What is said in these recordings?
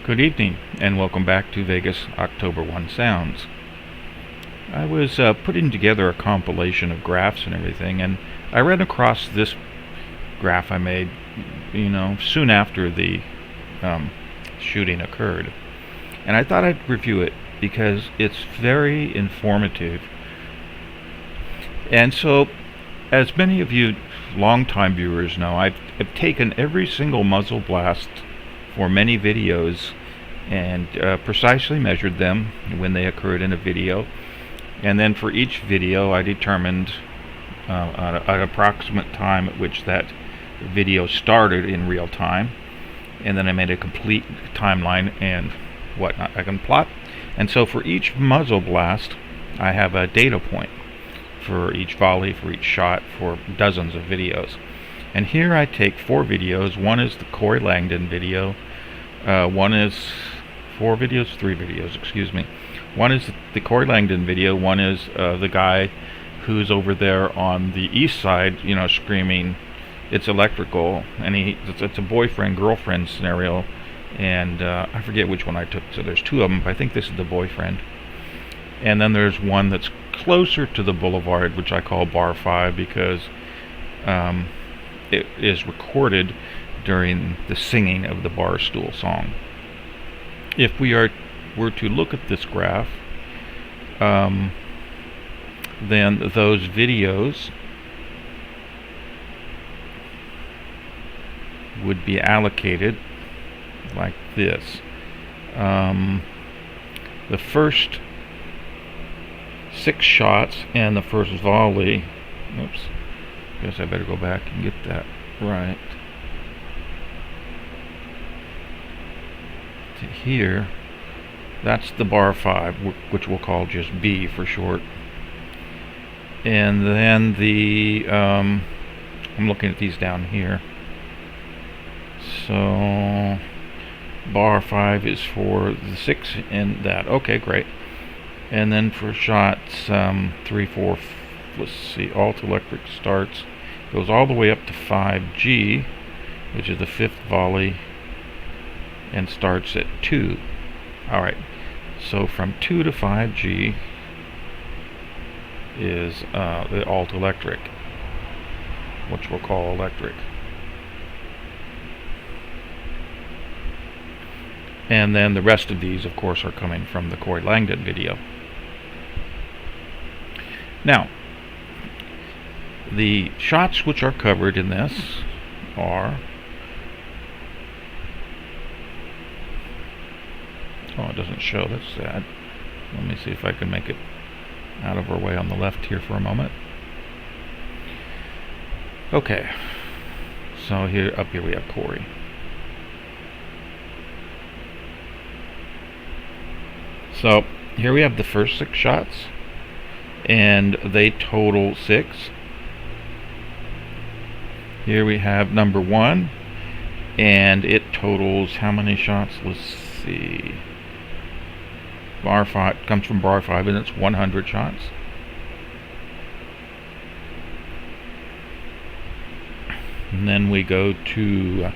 Good evening, and welcome back to Vegas October 1 Sounds. I was putting together a compilation of graphs and everything, and I ran across this graph I made, soon after the shooting occurred. And I thought I'd review it because it's very informative. And so, as many of you longtime viewers know, I've taken every single muzzle blast for many videos and precisely measured them when they occurred in a video, and then for each video I determined an approximate time at which that video started in real time, and then I made a complete timeline and whatnot I can plot. And so for each muzzle blast I have a data point for each volley, for each shot, for dozens of videos. And here I take 4 videos. One is the Corey Langdon video. One is 3 videos, excuse me. One is the Corey Langdon video. One is the guy who's over there on the east side, screaming, "It's electrical," and it's a boyfriend-girlfriend scenario, and I forget which one I took. So there's 2 of them, but I think this is the boyfriend. And then there's one that's closer to the boulevard, which I call bar 5 because it is recorded during the singing of the Barstool song. If we were to look at this graph, then those videos would be allocated like this. The first 6 shots and the first volley, oops, guess I better go back and get that right. To here, that's the bar 5, which we'll call just B for short. And then the I'm looking at these down here. So bar 5 is for the 6 and that. Okay, great. And then for shots 3, 4, let's see, alt electric starts, goes all the way up to 5G, which is the 5th volley, and starts at 2. Alright, so from 2 to 5G is the alt electric, which we'll call electric. And then the rest of these, of course, are coming from the Corey Langdon video. Now, the shots which are covered in this are, oh, it doesn't show, that's sad. Let me see if I can make it out of our way on the left here for a moment. Okay, so up here we have Corey. So here we have the first 6 shots, and they total 6. Here we have number 1, and it totals how many shots? Let's see. Bar 5 comes from bar 5, and it's 100 shots. And then we go to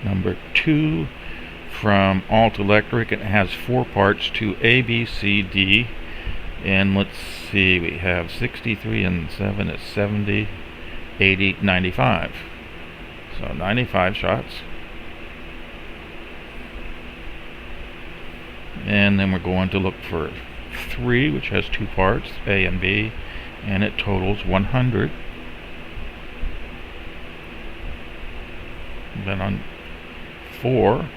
number 2 from alt electric. It has 4 parts to A, B, C, D. And let's see, we have 63 and 7 is 70, 80, 95. So 95 shots. And then we're going to look for 3, which has 2 parts, A and B, and it totals 100. And then on 4,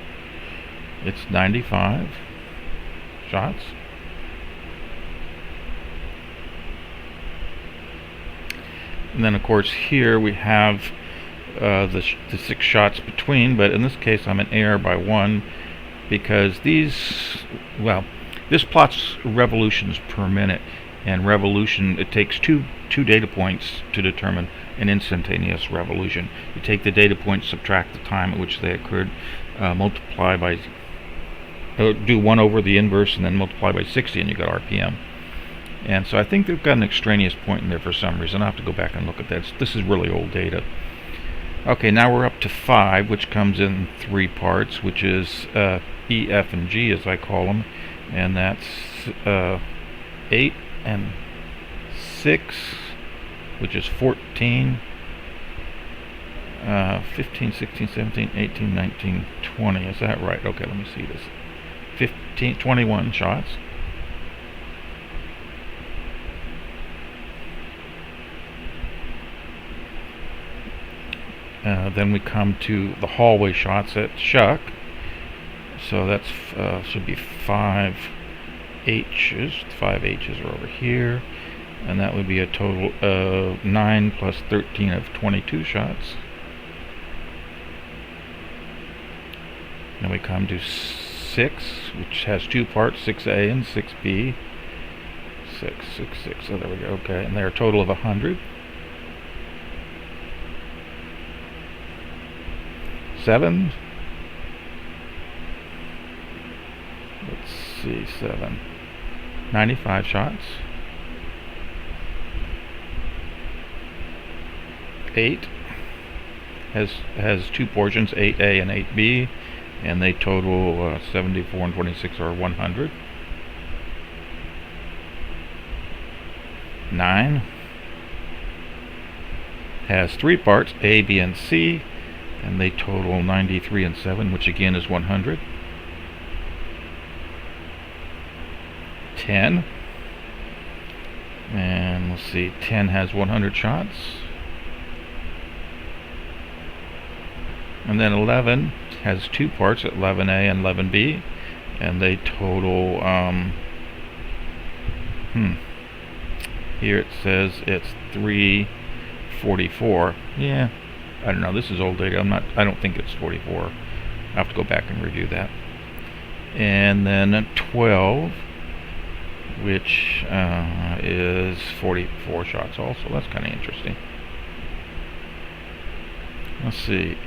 it's 95 shots. And then of course here we have the 6 shots between, but in this case I'm an error by 1 because this plots revolutions per minute, and revolution, it takes two data points to determine an instantaneous revolution. You take the data points, subtract the time at which they occurred, multiply by, do 1 over the inverse, and then multiply by 60, and you got RPM. And so I think they've got an extraneous point in there for some reason. I'll have to go back and look at that. This is really old data. Okay, now we're up to 5, which comes in 3 parts, which is E, F, and G, as I call them, and that's 8 and 6, which is 14, 15, 16, 17, 18, 19, 20. Is that right? Okay, let me see this. 15, 21 shots. Then we come to the hallway shots at Shuck. So that's should be 5 H's. 5 H's are over here, and that would be a total of 9 plus 13 of 22 shots. Then we come to 6, which has 2 parts, 6A and 6B. 6, 6, 6. So there we go. Okay, and they're a total of 100. 7. Let's see, 7. 95 shots. 8 has 2 portions, 8A and 8B, and they total 74 and 26 are 100. 9 has 3 parts, A, B, and C, and they total 93 and 7, which again is 100. 10, and let's see, 10 has 100 shots. And then 11 has 2 parts, 11A and 11B, and they total, here it says it's 344. Yeah, I don't know, this is old data. I don't think it's 44. I have to go back and review that. And then 12, which is 44 shots also. That's kind of interesting. Let's see.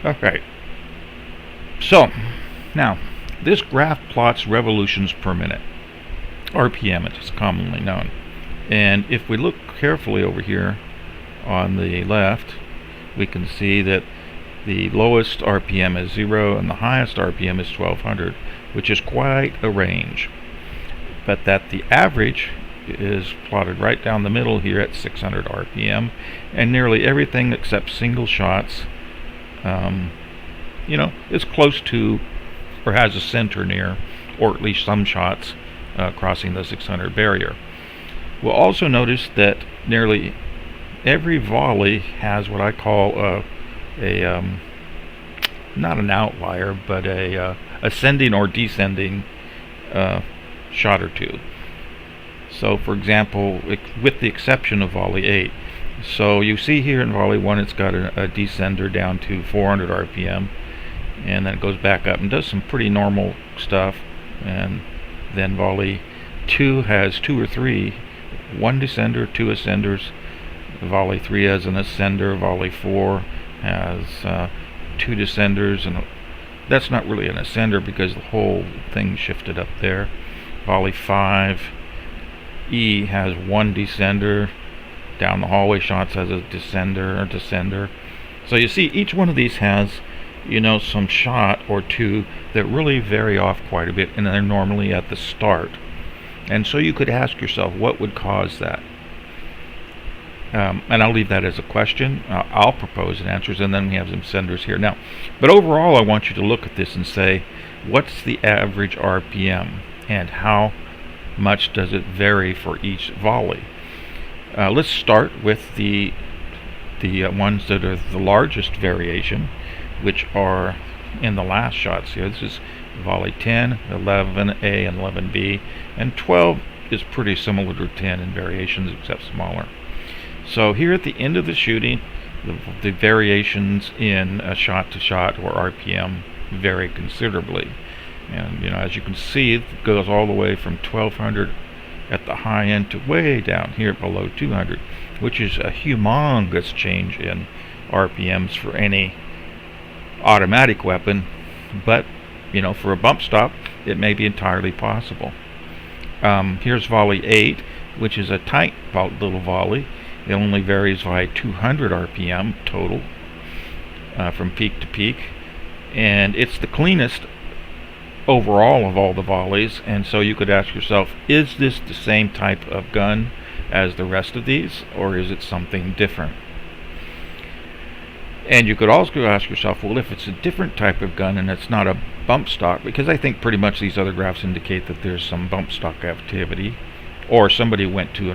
Okay. So, now, this graph plots revolutions per minute. RPM, it is commonly known. And if we look carefully over here on the left, we can see that the lowest RPM is 0 and the highest RPM is 1200, which is quite a range. But that the average is plotted right down the middle here at 600 RPM, and nearly everything except single shots, is close to or has a center near, or at least some shots crossing the 600 barrier. We'll also notice that nearly every volley has what I call not an outlier, but a ascending or descending shot or two. So for example, with the exception of volley 8, so you see here in volley 1 it's got a descender down to 400 RPM, and then it goes back up and does some pretty normal stuff. And then volley 2 has 2 or 3, 1 descender, 2 ascenders. Volley 3 has an ascender. Volley 4 has 2 descenders, and that's not really an ascender because the whole thing shifted up there. Volley 5 E has 1 descender. Down the hallway shots has a descender. So you see each one of these has some shot or two that really vary off quite a bit, and they're normally at the start. And so you could ask yourself, what would cause that? And I'll leave that as a question. I'll propose answers, and then we have some senders here. Now, but overall, I want you to look at this and say, what's the average RPM, and how much does it vary for each volley? Let's start with the ones that are the largest variation, which are in the last shots here. This is volley 10, 11A, and 11B, and 12 is pretty similar to 10 in variations except smaller. So here at the end of the shooting, the variations in shot to shot or RPM vary considerably. And as you can see, it goes all the way from 1200 at the high end to way down here below 200, which is a humongous change in RPMs for any automatic weapon. But for a bump stop, it may be entirely possible. Here's volley 8, which is a tight little volley, It only varies by 200 RPM total from peak to peak, and it's the cleanest overall of all the volleys. And so you could ask yourself, is this the same type of gun as the rest of these, or is it something different? And you could also ask yourself, well, if it's a different type of gun and it's not a bump stock, because I think pretty much these other graphs indicate that there's some bump stock activity, or somebody went to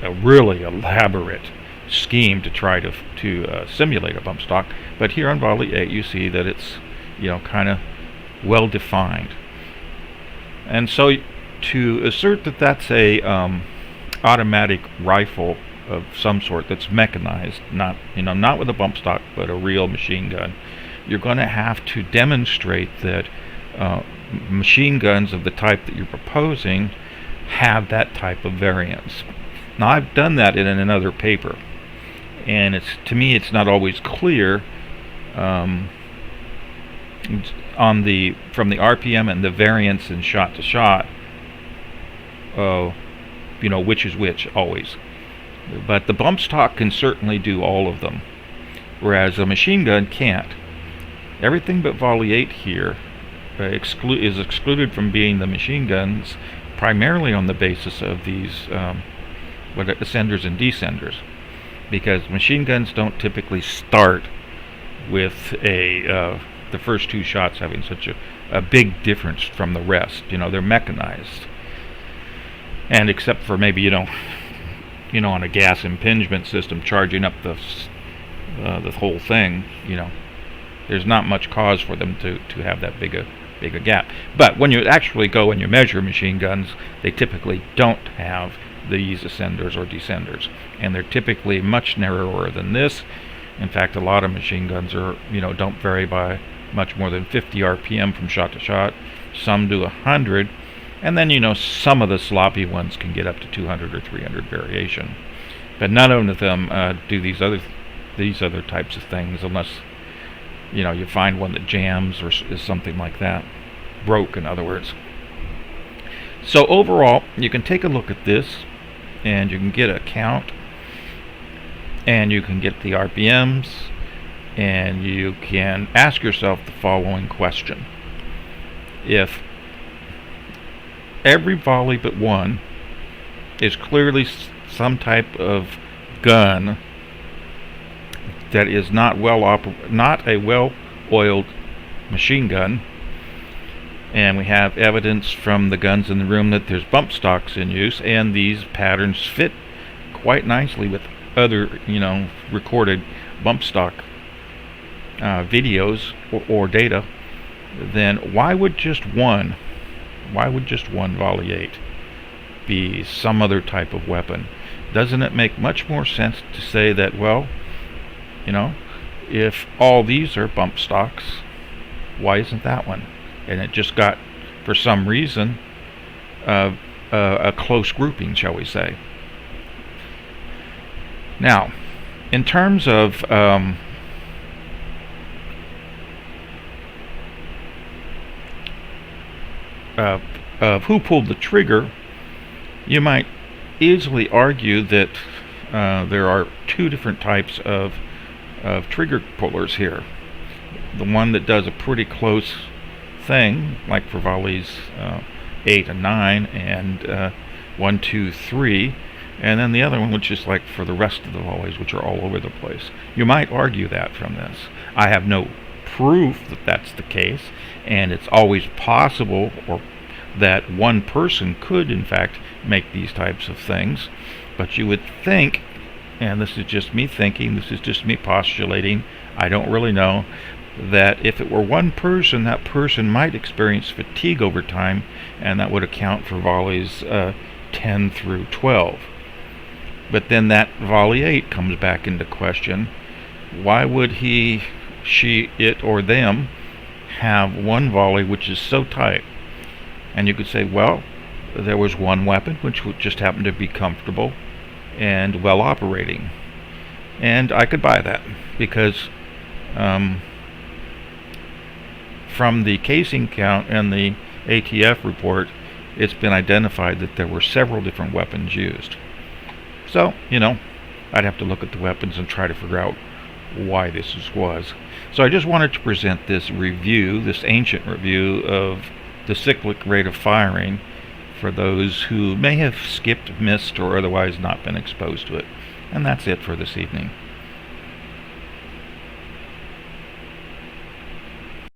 a really elaborate scheme to try to simulate a bump stock. But here on Volley 8 you see that it's, you know, kind of well defined. And so to assert that that's a automatic rifle of some sort that's mechanized, not with a bump stock, but a real machine gun, you're going to have to demonstrate that machine guns of the type that you're proposing have that type of variance. Now, I've done that in another paper, and to me it's not always clear from the RPM and the variance in shot to shot, which is which always. But the bump stock can certainly do all of them, whereas a machine gun can't. Everything but Volley 8 here is excluded from being the machine guns, primarily on the basis of these ascenders and descenders, because machine guns don't typically start with the first two shots having such a big difference from the rest. They're mechanized, and except for maybe on a gas impingement system charging up the whole thing, there's not much cause for them to have that big a gap. But when you actually go and you measure machine guns, they typically don't have these ascenders or descenders, and they're typically much narrower than this. In fact, a lot of machine guns don't vary by much more than 50 RPM from shot to shot. Some do 100, and then some of the sloppy ones can get up to 200 or 300 variation. But none of them do these other types of things, unless you find one that jams or is something like that, broke in other words. So overall, you can take a look at this, and you can get a count, and you can get the RPMs, and you can ask yourself the following question: if every volley but one is clearly some type of gun that is not a well-oiled machine gun, and we have evidence from the guns in the room that there's bump stocks in use, and these patterns fit quite nicely with other recorded bump stock videos or data, then why would just one Volley 8 be some other type of weapon? Doesn't it make much more sense to say that, well, if all these are bump stocks, why isn't that one? And it just got, for some reason, a close grouping, shall we say. Now, in terms of who pulled the trigger, you might easily argue that there are two different types of trigger pullers here. The one that does a pretty close thing, like for volleys 8 and 9 and 1, 2, 3, and then the other one which is like for the rest of the volleys, which are all over the place. You might argue that from this. I have no proof that that's the case, and it's always possible that one person could in fact make these types of things, but you would think, and this is just me thinking, this is just me postulating, I don't really know, that if it were one person, that person might experience fatigue over time, and that would account for volleys 10 through 12. But then that volley 8 comes back into question. Why would he, she, it, or them have one volley which is so tight? And you could say, well, there was one weapon which just happened to be comfortable and well operating. And I could buy that, because from the casing count and the ATF report, it's been identified that there were several different weapons used. So, I'd have to look at the weapons and try to figure out why this was. So I just wanted to present this review, this ancient review of the cyclic rate of firing for those who may have skipped, missed, or otherwise not been exposed to it. And that's it for this evening.